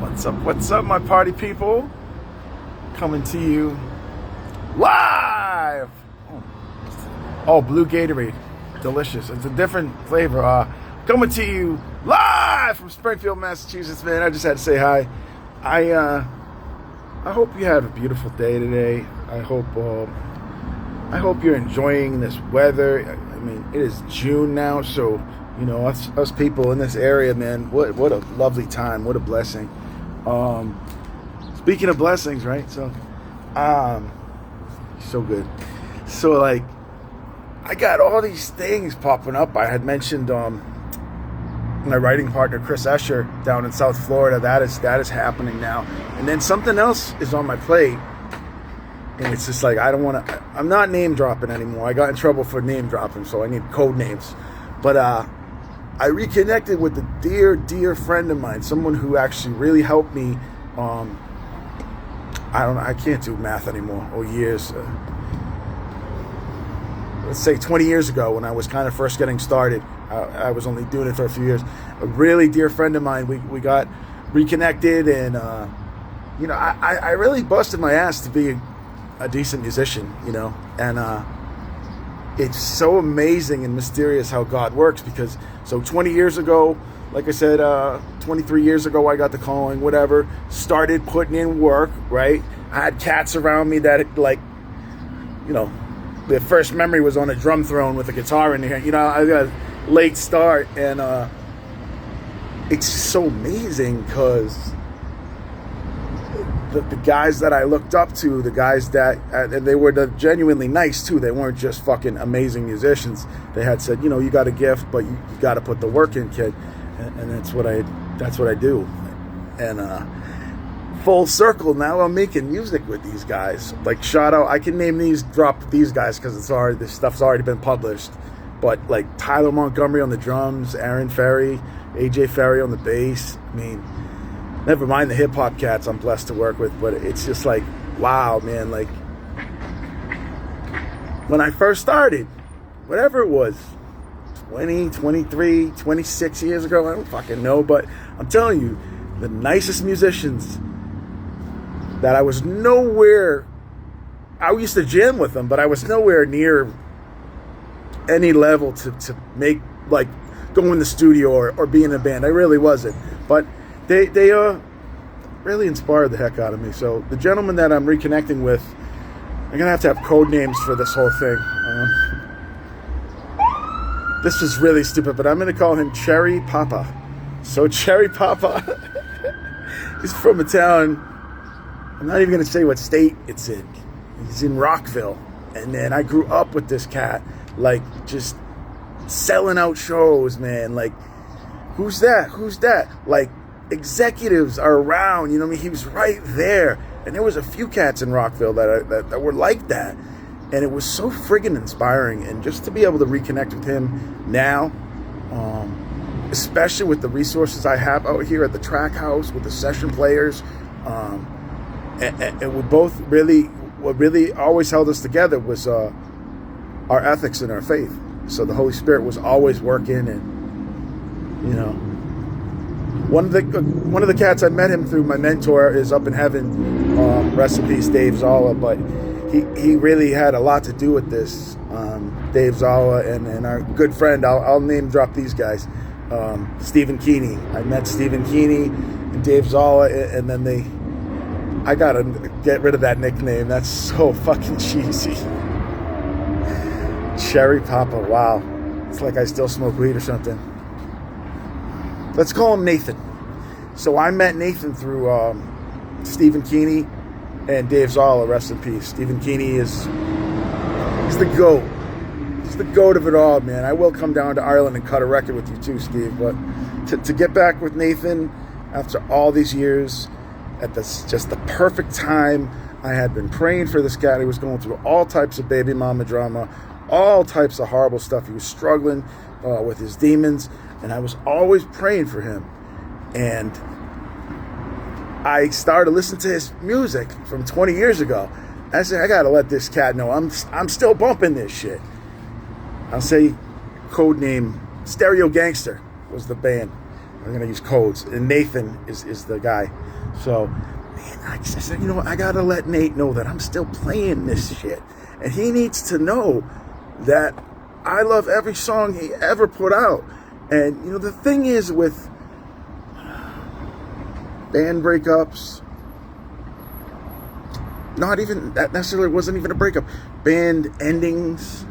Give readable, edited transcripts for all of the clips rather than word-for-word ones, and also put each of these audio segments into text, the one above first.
What's up, my party people? Coming to you live. Oh, blue Gatorade. Delicious. It's a different flavor. Coming to you live from Springfield, Massachusetts, man. I just had to say hi. I hope you have a beautiful day today. I hope you're enjoying this weather. I mean, it is June now, so you know us people in this area, man. What a lovely time. What a blessing. Speaking of blessings, right? So good. So like, I got all these things popping up. I had mentioned my writing partner Chris Escher down in South Florida. That is happening now. And then something else is on my plate, and it's just like I'm not name dropping anymore. I got in trouble for name dropping, so I need code names. But I reconnected with a dear friend of mine, someone who actually really helped me. I can't do math anymore. Years. Let's say 20 years ago, when I was kind of first getting started. I was only doing it for a few years. A really dear friend of mine. We got reconnected, and I really busted my ass to be a decent musician, and it's so amazing and mysterious how God works, because 20 years ago, like I said, 23 years ago, I got the calling, whatever, started putting in work, right? I had cats around me that, the first memory was on a drum throne with a guitar in there. I got a late start, and it's just so amazing, because the guys that I looked up to, the guys that, and they were genuinely nice too. They weren't just fucking amazing musicians. They had said, you got a gift, but you got to put the work in, kid. And that's what I do. And full circle, now I'm making music with these guys. Like, shout out, I can drop these guys because this stuff's already been published. But like Tyler Montgomery on the drums, Aaron Ferry, AJ Ferry on the bass. I mean, never mind the hip hop cats I'm blessed to work with, but it's just like, wow, man. Like, when I first started, whatever it was, 20, 23, 26 years ago, I don't fucking know, but I'm telling you, the nicest musicians that I used to jam with them, but I was nowhere near any level to make, like, go in the studio or be in a band. I really wasn't. But they really inspired the heck out of me. So the gentleman that I'm reconnecting with, I'm going to have code names for this whole thing. This is really stupid, but I'm going to call him Cherry Papa. So Cherry Papa is from a town, I'm not even going to say what state it's in. He's in Rockville. And then I grew up with this cat, like, just selling out shows, man. Like, who's that? Like, executives are around, he was right there. And there was a few cats in Rockville that were like that. And it was so friggin' inspiring. And just to be able to reconnect with him now, especially with the resources I have out here at the track house with the session players, and we both what really always held us together was our ethics and our faith. So the Holy Spirit was always working, and one of the cats I met him through, my mentor, is up in heaven. Rest in peace, Dave Zala. But he really had a lot to do with this. Dave Zala and our good friend, I'll name drop these guys. Stephen Keeney. I met Stephen Keeney and Dave Zala, and then I gotta get rid of that nickname. That's so fucking cheesy. Cherry Papa, wow. It's like I still smoke weed or something. Let's call him Nathan. So I met Nathan through Stephen Keeney and Dave Zala, rest in peace. Stephen Keeney he's the GOAT. He's the GOAT of it all, man. I will come down to Ireland and cut a record with you too, Steve. But to get back with Nathan after all these years, at just the perfect time, I had been praying for this guy. He was going through all types of baby mama drama, all types of horrible stuff. He was struggling with his demons, and I was always praying for him. And I started to listen to his music from 20 years ago. I said, I gotta let this cat know I'm still bumping this shit. I'll say code name Stereo Gangster was the band. I'm gonna use codes, and Nathan is the guy. So, man, I said, you know what? I gotta let Nate know that I'm still playing this shit, and he needs to know that I love every song he ever put out. And you know, the thing is with band breakups, not even that necessarily wasn't even a breakup. Band endings,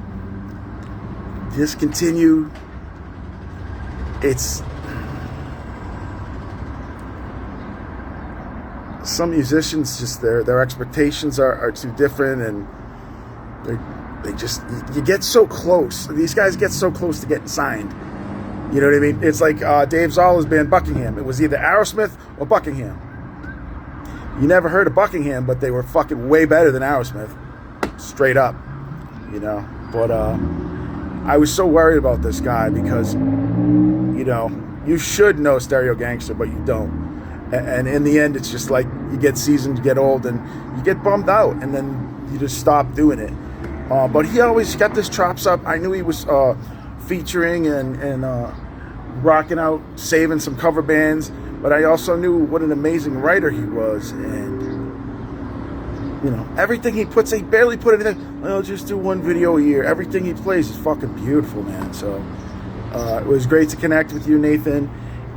discontinued. It's some musicians just their expectations are too different, and they just, you get so close. These guys get so close to getting signed. You know what I mean? It's like Dave Zolla's band Buckingham. It was either Aerosmith or Buckingham. You never heard of Buckingham, but they were fucking way better than Aerosmith. Straight up. You know? But I was so worried about this guy because, you know, you should know Stereo Gangster, but you don't. And in the end, it's just like you get seasoned, you get old, and you get bummed out, and then you just stop doing it. But he always kept his chops up. I knew he was featuring and rocking out, saving some cover bands, but I also knew what an amazing writer he was. And you know, everything he puts, he barely put anything. Well, just do one video a year. Everything he plays is fucking beautiful, man. So it was great to connect with you, Nathan.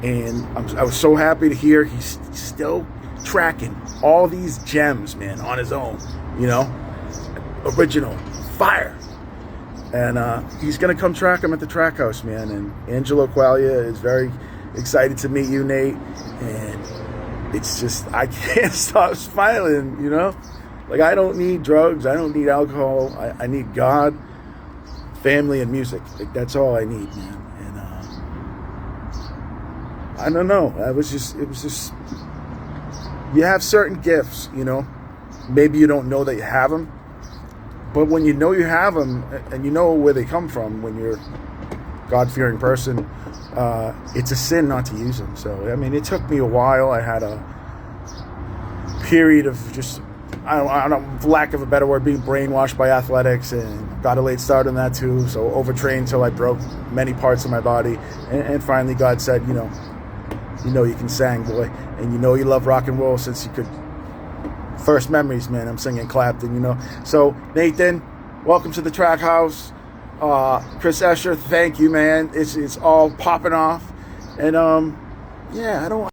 And I was so happy to hear he's still tracking all these gems, man, on his own. You know, original fire. And he's gonna come track him at the Track House, man. And Angelo Quaglia is very excited to meet you, Nate. And it's just, I can't stop smiling, you know. Like, I don't need drugs, I don't need alcohol. I need God, family, and music. Like, that's all I need, man. And I don't know. It was just, you have certain gifts, you know. Maybe you don't know that you have them, but when you know you have them and you know where they come from, when you're a God-fearing person, it's a sin not to use them. So, I mean, it took me a while. I had a period of just, I don't know, for lack of a better word, being brainwashed by athletics, and got a late start on that too. So overtrained till I broke many parts of my body. And finally God said, you know you can sing, boy, and you know you love rock and roll since you could. First memories, man, I'm singing Clapton, you know. So, Nathan, welcome to the Track House. Chris Escher, thank you, man. It's all popping off. And, yeah, I don't